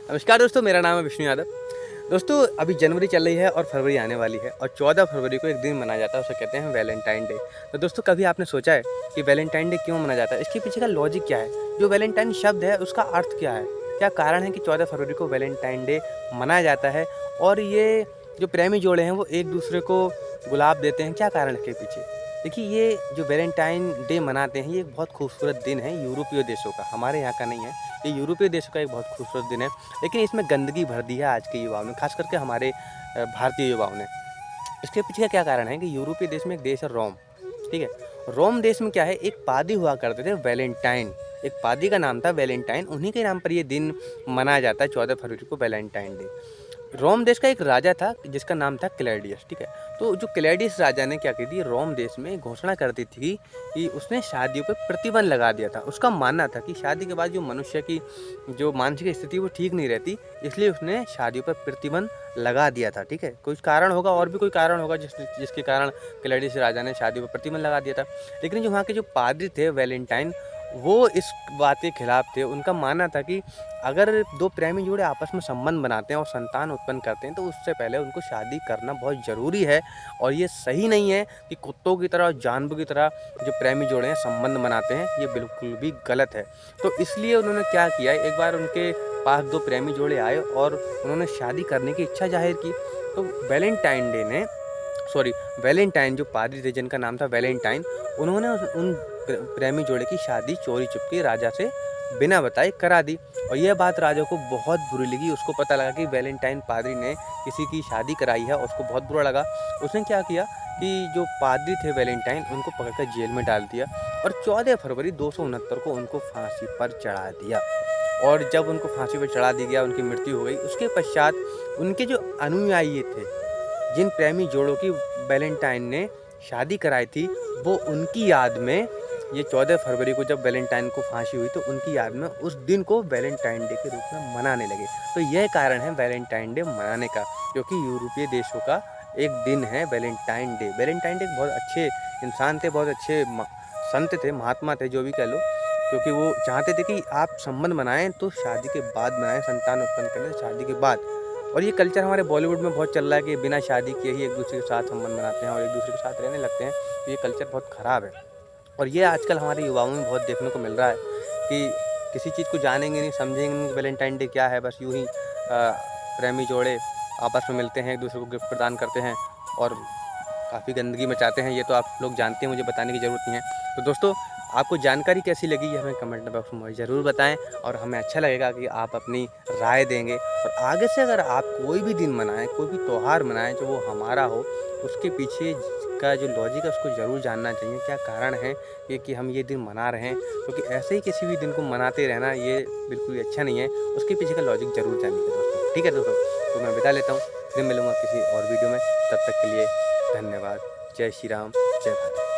नमस्कार दोस्तों, मेरा नाम है विष्णु यादव। दोस्तों, अभी जनवरी चल रही है और फरवरी आने वाली है और 14 फरवरी को एक दिन मनाया जाता है, उसे कहते हैं वैलेंटाइन डे। तो दोस्तों, कभी आपने सोचा है कि वैलेंटाइन डे क्यों मनाया जाता है? इसके पीछे का लॉजिक क्या है? जो वैलेंटाइन शब्द है उसका अर्थ क्या है? क्या कारण है कि 14 फरवरी को वैलेंटाइन डे मनाया जाता है? और ये जो प्रेमी जोड़े हैं वो एक दूसरे को गुलाब देते हैं, क्या कारण है इसके पीछे? देखिए, ये जो वैलेंटाइन डे मनाते हैं ये एक बहुत खूबसूरत दिन है यूरोपीय देशों का, हमारे यहाँ का नहीं है। ये यूरोपीय देशों का एक बहुत खूबसूरत दिन है, लेकिन इसमें गंदगी भर दी है आज के युवाओं ने, खास करके हमारे भारतीय युवाओं ने। इसके पीछे का क्या कारण है कि यूरोपीय देश में एक देश है रोम, ठीक है? रोम देश में क्या है, एक पादी हुआ करते थे वैलेंटाइन, एक पादी का नाम था वैलेंटाइन, उन्हीं के नाम पर ये दिन मनाया जाता है 14 फरवरी को वैलेंटाइन डे। रोम देश का एक राजा था जिसका नाम था क्लैडियस, ठीक है? तो जो क्लैडियस राजा ने क्या की थी, रोम देश में घोषणा कर दी थी कि उसने शादियों पर प्रतिबंध लगा दिया था। उसका मानना था कि शादी के बाद जो मनुष्य की जो मानसिक स्थिति वो ठीक नहीं रहती, इसलिए उसने शादियों पर प्रतिबंध लगा दिया था, ठीक है? कुछ कारण होगा, और भी कोई कारण होगा जिसके कारण क्लैडियस राजा ने शादियों पर प्रतिबंध लगा दिया था। लेकिन जो वहाँ के जो पादरी थे वैलेंटाइन, वो इस बात के खिलाफ थे। उनका मानना था कि अगर दो प्रेमी जोड़े आपस में संबंध बनाते हैं और संतान उत्पन्न करते हैं तो उससे पहले उनको शादी करना बहुत ज़रूरी है, और ये सही नहीं है कि कुत्तों की तरह और जानवरों की तरह जो प्रेमी जोड़े हैं संबंध बनाते हैं, ये बिल्कुल भी गलत है। तो इसलिए उन्होंने क्या किया, एक बार उनके पास दो प्रेमी जोड़े आए और उन्होंने शादी करने की इच्छा जाहिर की। तो वैलेंटाइन डे ने वैलेंटाइन जो पादरी थे जिनका नाम था वैलेंटाइन, उन्होंने उन प्रेमी जोड़े की शादी चोरी चुपके राजा से बिना बताए करा दी। और यह बात राजा को बहुत बुरी लगी। उसको पता लगा कि वैलेंटाइन पादरी ने किसी की शादी कराई है, और उसको बहुत बुरा लगा। उसने क्या किया कि जो पादरी थे वैलेंटाइन, उनको पकड़कर जेल में डाल दिया और 14 फरवरी 269 को उनको फांसी पर चढ़ा दिया। और जब उनको फांसी पर चढ़ा दिया गया, उनकी मृत्यु हो गई। उसके पश्चात उनके जो अनुयायी थे, जिन प्रेमी जोड़ों की वैलेंटाइन ने शादी कराई थी, वो उनकी याद में ये 14 फरवरी को जब वैलेंटाइन को फांसी हुई तो उनकी याद में उस दिन को वैलेंटाइन डे के रूप में मनाने लगे। तो यह कारण है वैलेंटाइन डे मनाने का, क्योंकि यूरोपीय देशों का एक दिन है वैलेंटाइन डे। वैलेंटाइन डे बहुत अच्छे इंसान थे, बहुत अच्छे संत थे, महात्मा थे, जो भी कह लो, क्योंकि वो चाहते थे कि आप संबंध बनाएं तो शादी के बाद बनाएं, संतान उत्पन्न करें शादी के बाद। और ये कल्चर हमारे बॉलीवुड में बहुत चल रहा है कि बिना शादी किए ही एक दूसरे के साथ संबंध बनाते हैं और एक दूसरे के साथ रहने लगते हैं। तो ये कल्चर बहुत ख़राब है, और ये आजकल हमारे युवाओं में बहुत देखने को मिल रहा है कि किसी चीज़ को जानेंगे नहीं, समझेंगे नहीं, वैलेंटाइन डे क्या है, बस यूँ ही प्रेमी जोड़े आपस में मिलते हैं, एक दूसरे को गिफ्ट प्रदान करते हैं और काफ़ी गंदगी मचाते हैं। ये तो आप लोग जानते हैं, मुझे बताने की ज़रूरत नहीं है। तो दोस्तों, आपको जानकारी कैसी लगी ये हमें कमेंट बॉक्स में ज़रूर बताएं, और हमें अच्छा लगेगा कि आप अपनी राय देंगे। और आगे से अगर आप कोई भी दिन मनाएं, कोई भी त्यौहार मनाएं जो वो हमारा हो, उसके पीछे का जो लॉजिक है उसको ज़रूर जानना चाहिए, क्या कारण है कि हम ये दिन मना रहे हैं। क्योंकि ऐसे ही किसी भी दिन को मनाते रहना ये बिल्कुल भी अच्छा नहीं है, उसके पीछे का लॉजिक ज़रूर जानिए दोस्तों। ठीक है दोस्तों, तो मैं विदा लेता हूँ, फिर मिलूँगा किसी और वीडियो में। तब तक के लिए धन्यवाद। जय श्री राम, जय भारत।